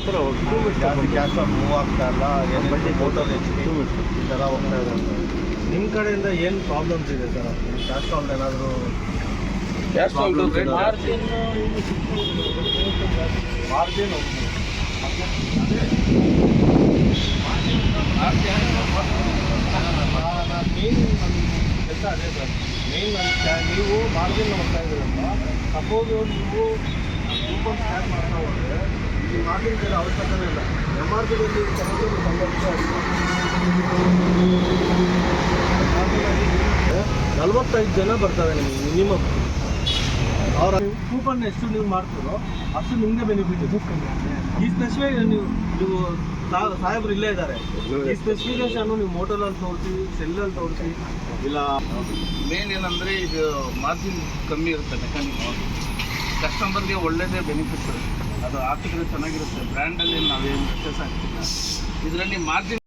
Sir ಜಾಸ್ತಿ cash move ಆಗ್ತಾ ಇಲ್ಲ, ಬಡ್ಡಿ ಟೋಟಲ್ ಈ ಥರ ಹೋಗ್ತಾ ಇದೆ ಅಂತ. ನಿಮ್ಮ ಕಡೆಯಿಂದ ಏನು ಪ್ರಾಬ್ಲಮ್ಸ್ ಇದೆ ಸರ್? ಕ್ಯಾಶ್ ಆಲ್ ಏನಾದರೂ ಮಾರ್ಜಿನ್ ಮೇನ್ ಕೆಲಸ ಅದೇ ಸರ್. ಮೇನ್ ನೀವು ಮಾರ್ಜಿನ್ ಹೋಗ್ತಾ ಇದ್ದೀರಲ್ಲ, ಸಪೋಸ್ ನೀವು ಕೂಪನ್ ಸ್ಕ್ಯಾನ್ ಮಾಡ್ತಾ ಹೋದರೆ ಈ ಮಾರ್ಜಿನ್ ಬೇರೆ ಅವಶ್ಯಕತೆ ಇಲ್ಲ. MRPದಲ್ಲಿ ನಲ್ವತ್ತೈದು ಜನ ಬರ್ತಾರೆ ನಿಮಗೆ ಮಿನಿಮಮ್. ಅವ್ರ ಕೂಪನ್ ಎಷ್ಟು ನೀವು ಮಾಡ್ತೀರೋ ಅಷ್ಟು ನಿಮಗೆ ಬೆನಿಫಿಟ್ ಇದೆ. ಈ ಸ್ಪೆಸಿಫಿಕ್ ನೀವು ಸಾಹೇಬ್ರು ಇಲ್ಲೇ ಇದ್ದಾರೆ. ಈ ಸ್ಪೆಸಿಫಿಕೇಶನ್ ನೀವು ಮೋಟರಲ್ಲಿ ತೋರಿಸಿ, ಸೆಲ್ಲಲ್ಲಿ ತೋರಿಸಿ, ಇಲ್ಲ ಮೇನ್ ಏನಂದರೆ ಇದು ಮಾರ್ಜಿನ್ ಕಮ್ಮಿ ಇರುತ್ತೆ. ಮೆಕ್ಯಾನಿಕ್ ಕಸ್ಟಮರ್ಗೆ ಒಳ್ಳೆಯದೇ ಬೆನಿಫಿಟ್, ಅದು ಹಾಕಿದ್ರೆ ಚೆನ್ನಾಗಿರುತ್ತೆ. ಬ್ರ್ಯಾಂಡಲ್ಲಿ ನಾವೇನು ವ್ಯತ್ಯಾಸ ಆಗ್ತಿಲ್ಲ ಇದರಲ್ಲಿ ಮಾರ್ಜಿನ್